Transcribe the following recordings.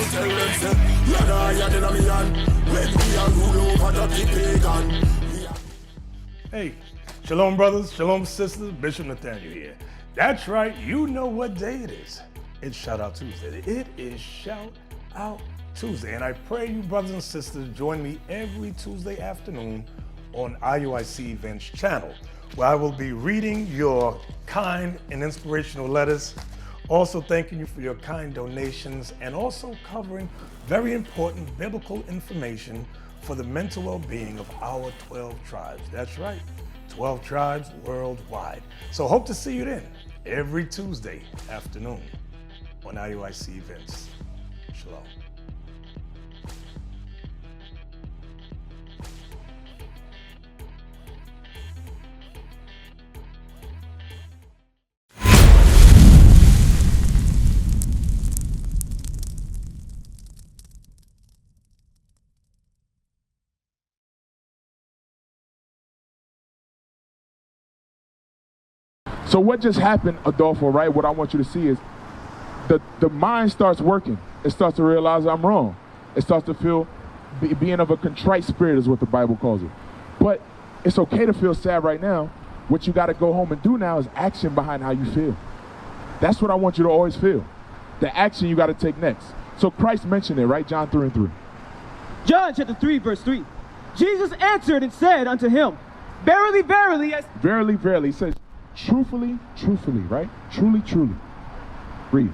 tell them say, you're the me hand. When we are rule over the pagan. Hey, shalom brothers, shalom sisters, Bishop Nathaniel here. That's right, you know what day it is. It's Shout Out Tuesday. It is Shout Out Tuesday. And I pray you brothers and sisters join me every Tuesday afternoon on IUIC Events channel, where I will be reading your kind and inspirational letters, also thanking you for your kind donations, and also covering very important biblical information for the mental well-being of our 12 tribes. That's right, 12 tribes worldwide. So hope to see you then every Tuesday afternoon on IUIC Events. Shalom. So what just happened, Adolfo, right? What I want you to see is the mind starts working. It starts to realize I'm wrong. It starts to feel being of a contrite spirit is what the Bible calls it. But it's okay to feel sad right now. What you got to go home and do now is action behind how you feel. That's what I want you to always feel. The action you got to take next. So Christ mentioned it, right? John 3:3. John chapter 3, verse 3. Jesus answered and said unto him, Verily, verily, Verily, verily. He says, truthfully, truthfully, right? Truly, truly. Read.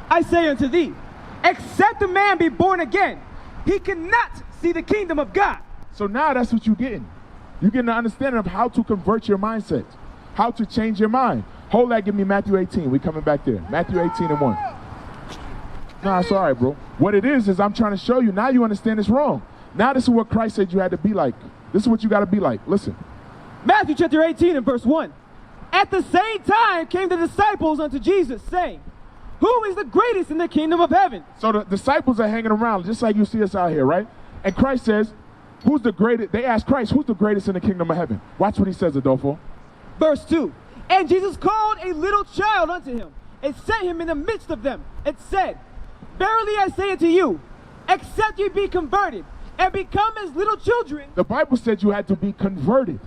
I say unto thee, except a man be born again, he cannot see the kingdom of God. So now that's what you're getting. You're getting an understanding of how to convert your mindset, how to change your mind. Hold that, give me Matthew 18. We're coming back there. Matthew 18:1. Nah, it's all right, bro. What it is I'm trying to show you. Now you understand it's wrong. Now this is what Christ said you had to be like. This is what you got to be like. Listen. Matthew chapter 18 and verse 1. At the same time came the disciples unto Jesus, saying, Who is the greatest in the kingdom of heaven? So the disciples are hanging around, just like you see us out here, right? And Christ says, who's the greatest? They ask Christ, who's the greatest in the kingdom of heaven? Watch what he says, Adolfo. Verse 2. And Jesus called a little child unto him, and set him in the midst of them, and said, Verily I say unto you, except ye be converted, and become as little children. The Bible said you had to be converted.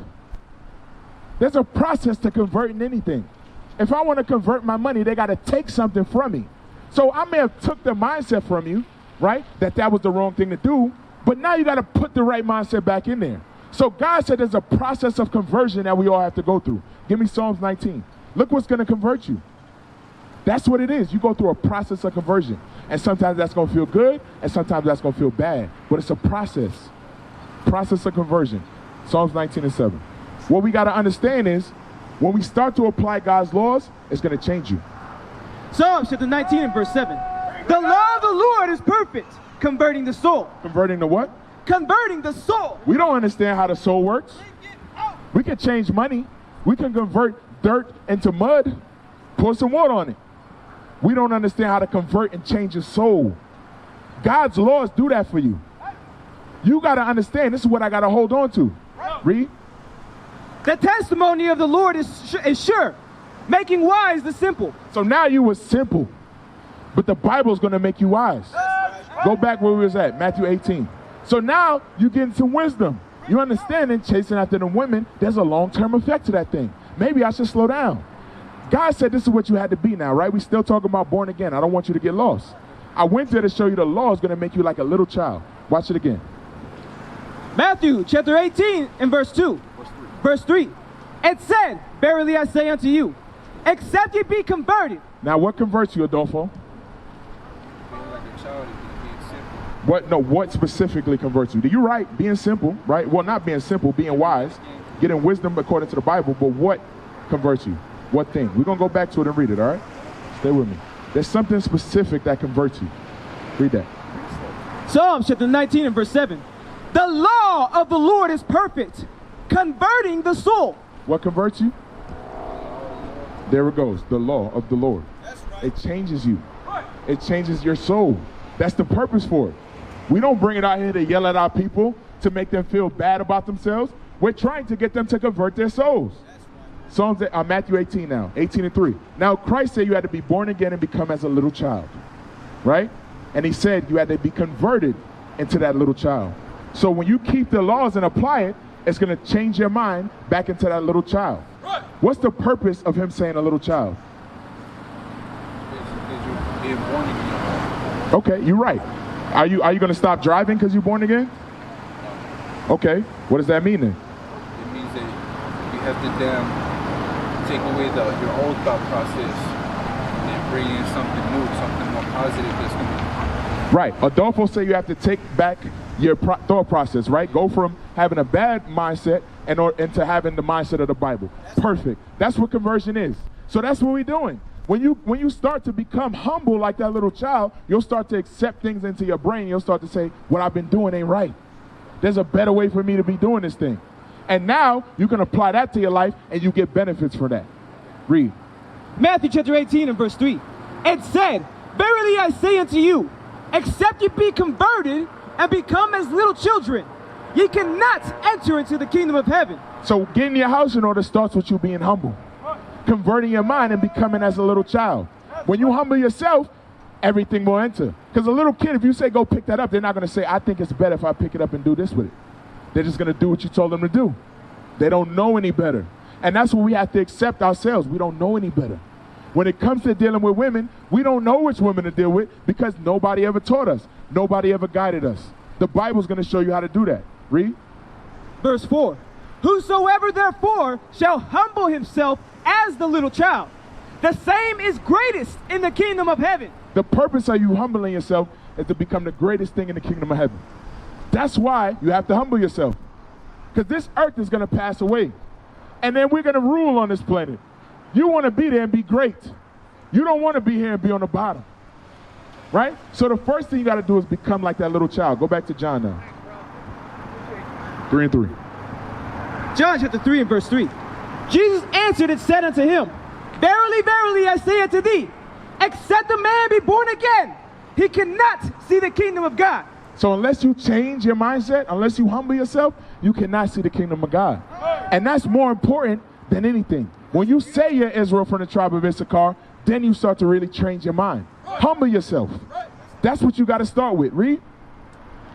There's a process to converting anything. If I want to convert my money, they got to take something from me. So I may have took the mindset from you, right? That was the wrong thing to do. But now you got to put the right mindset back in there. So God said there's a process of conversion that we all have to go through. Give me Psalms 19. Look what's going to convert you. That's what it is. You go through a process of conversion. And sometimes that's going to feel good, and sometimes that's going to feel bad. But it's a process. Process of conversion. Psalms 19:7. What we got to understand is, when we start to apply God's laws, it's going to change you. Psalms chapter 19 and verse 7. The law of the Lord is perfect, converting the soul. Converting the what? Converting the soul. We don't understand how the soul works. We can change money. We can convert dirt into mud, pour some water on it. We don't understand how to convert and change your soul. God's laws do that for you. You got to understand, this is what I got to hold on to. Read. The testimony of the Lord is sure, making wise the simple. So now you were simple, but the Bible's going to make you wise. Go back where we was at, Matthew 18. So now you getting some wisdom. You understanding chasing after the women, there's a long-term effect to that thing. Maybe I should slow down. God said this is what you had to be now, right? We still talking about born again. I don't want you to get lost. I went there to show you the law is going to make you like a little child. Watch it again. Matthew chapter 18 and verse 2. Verse 3. It said, Verily I say unto you, except ye be converted. Now what converts you, Adolfo? Being like a child, being simple. What? No, what specifically converts you? You're right, being simple, right? Well, not being simple, being wise, getting wisdom according to the Bible, but what converts you? What thing? We're going to go back to it and read it, all right? Stay with me. There's something specific that converts you. Read that. Psalms chapter 19 and verse 7. The law of the Lord is perfect, converting the soul. What converts you? There it goes. The law of the Lord. It changes you. It changes your soul. That's the purpose for it. We don't bring it out here to yell at our people to make them feel bad about themselves. We're trying to get them to convert their souls. Psalms, Matthew 18 now, 18:3. Now Christ said you had to be born again and become as a little child, right? And he said you had to be converted into that little child. So when you keep the laws and apply it, it's going to change your mind back into that little child. Right. What's the purpose of him saying a little child? Because you're being born again. Okay, you're right. Are you going to stop driving because you're born again? Okay, what does that mean then? It means that you have to take away your old thought process and then bring in something new, something more positive that's going to... Right. Adolfo said you have to take back your thought process, right? Go from having a bad mindset into having the mindset of the Bible. Perfect. That's what conversion is. So that's what we're doing. When you start to become humble like that little child, you'll start to accept things into your brain. You'll start to say, what I've been doing ain't right. There's a better way for me to be doing this thing. And now you can apply that to your life and you get benefits for that. Read. Matthew chapter 18 and verse 3. It said, verily I say unto you, except you be converted and become as little children, ye cannot enter into the kingdom of heaven. So getting your house in order starts with you being humble. Converting your mind and becoming as a little child. When you humble yourself, everything will enter. Because a little kid, if you say go pick that up, they're not going to say, I think it's better if I pick it up and do this with it. They're just going to do what you told them to do. They don't know any better. And that's what we have to accept ourselves. We don't know any better. When it comes to dealing with women, we don't know which women to deal with because nobody ever taught us. Nobody ever guided us. The Bible's going to show you how to do that. Read. Verse 4. Whosoever therefore shall humble himself as the little child, the same is greatest in the kingdom of heaven. The purpose of you humbling yourself is to become the greatest thing in the kingdom of heaven. That's why you have to humble yourself. Because this earth is going to pass away. And then we're going to rule on this planet. You want to be there and be great. You don't want to be here and be on the bottom. Right? So the first thing you got to do is become like that little child. Go back to John now. 3 and 3. John chapter 3 and verse 3. Jesus answered and said unto him, verily, verily, I say unto thee, except a man be born again, he cannot see the kingdom of God. So unless you change your mindset, unless you humble yourself, you cannot see the kingdom of God. And that's more important than anything. When you say you're Israel from the tribe of Issachar, then you start to really change your mind. Humble yourself. That's what you got to start with. Read.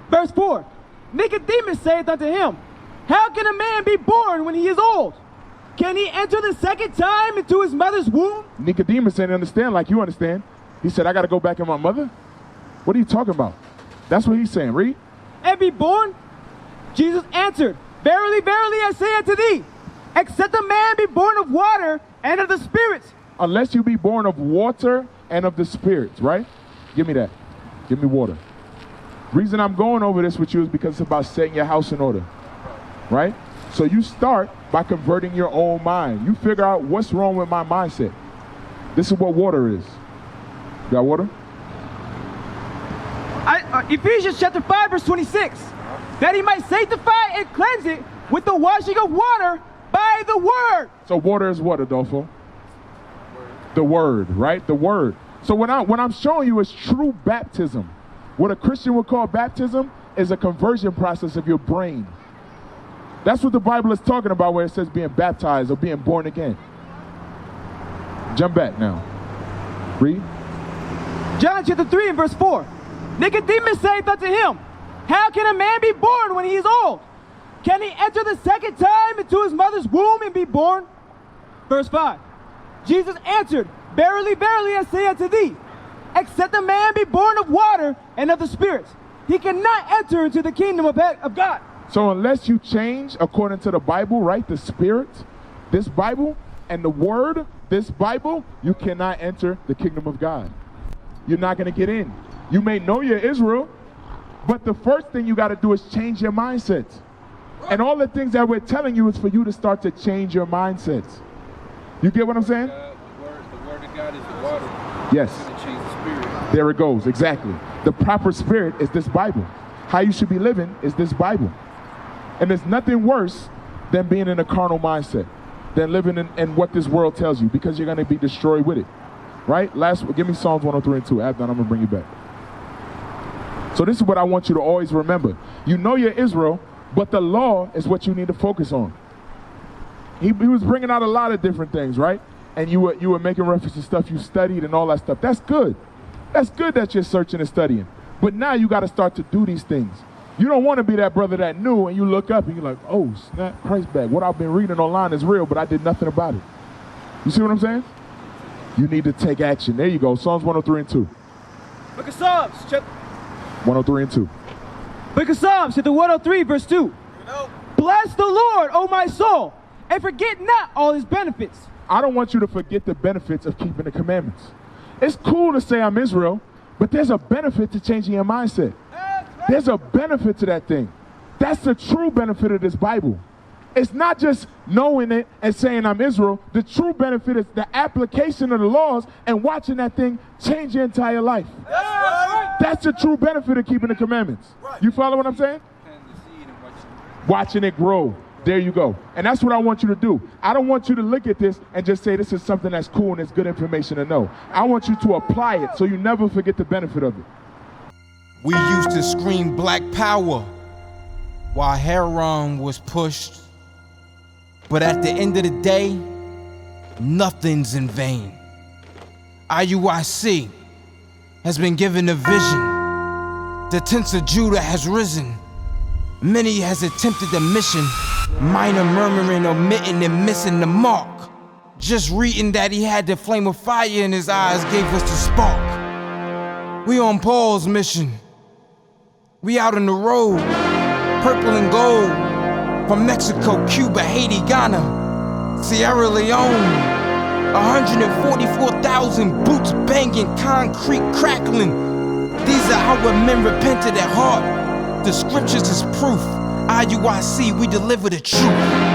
Verse 4. Nicodemus saith unto him, how can a man be born when he is old? Can he enter the second time into his mother's womb? Nicodemus didn't understand like you understand. He said, I got to go back in my mother? What are you talking about? That's what he's saying. Read. And be born? Jesus answered, verily, verily, I say unto thee, except a man be born of water and of the Spirit. Unless you be born of water and of the Spirit, right? Give me that. Give me water. Reason I'm going over this with you is because it's about setting your house in order, right? So you start by converting your own mind. You figure out what's wrong with my mindset. This is what water is. You got water? Ephesians chapter 5 verse 26. That he might sanctify and cleanse it with the washing of water by the word. So water is what, Adolfo? The word, right? The word. So what I'm showing you is true baptism. What a Christian would call baptism is a conversion process of your brain. That's what the Bible is talking about where it says being baptized or being born again. Jump back now. Read. John chapter 3 and verse 4. Nicodemus saith unto him, how can a man be born when he is old? Can he enter the second time into his mother's womb and be born? Verse 5. Jesus answered, verily, verily, I say unto thee, except a man be born of water and of the Spirit, he cannot enter into the kingdom of God. So unless you change according to the Bible, right, the Spirit, this Bible, and the Word, this Bible, you cannot enter the kingdom of God. You're not going to get in. You may know you're Israel, but the first thing you got to do is change your mindset. And all the things that we're telling you is for you to start to change your mindset. You get what I'm saying? The word of God is the water. Yes. It's going to change the spirit. There it goes, exactly. The proper spirit is this Bible. How you should be living is this Bible. And there's nothing worse than being in a carnal mindset, than living in what this world tells you, because you're going to be destroyed with it. Right? Give me Psalms 103 and 2. After that, I'm going to bring you back. So this is what I want you to always remember. You know you're Israel, but the law is what you need to focus on. He was bringing out a lot of different things, right? And you were making reference to stuff you studied and all that stuff. That's good. That's good that you're searching and studying. But now you got to start to do these things. You don't want to be that brother that knew and you look up and you're like, oh, snap, Christ bag. What I've been reading online is real, but I did nothing about it. You see what I'm saying? You need to take action. There you go. Psalms 103 and 2. Book of Psalms, 103 and 2. Book of Psalms, chapter 103, verse 2. Bless the Lord, O my soul, and forget not all his benefits. I don't want you to forget the benefits of keeping the commandments. It's cool to say I'm Israel, but there's a benefit to changing your mindset. There's a benefit to that thing. That's the true benefit of this Bible. It's not just knowing it and saying I'm Israel. The true benefit is the application of the laws and watching that thing change your entire life. That's the true benefit of keeping the commandments. You follow what I'm saying? Watching it grow. There you go. And that's what I want you to do. I don't want you to look at this and just say this is something that's cool and it's good information to know. I want you to apply it so you never forget the benefit of it. We used to scream black power while heroin was pushed. But at the end of the day, nothing's in vain. IUIC has been given a vision. The tents of Judah has risen. Many has attempted the mission, minor murmuring, omitting, and missing the mark. Just reading that he had the flame of fire in his eyes gave us the spark. We on Paul's mission. We out on the road, purple and gold, from Mexico, Cuba, Haiti, Ghana, Sierra Leone. 144,000 boots banging, concrete crackling. These are our men repented at heart. The scriptures is proof. IUIC, we deliver the truth.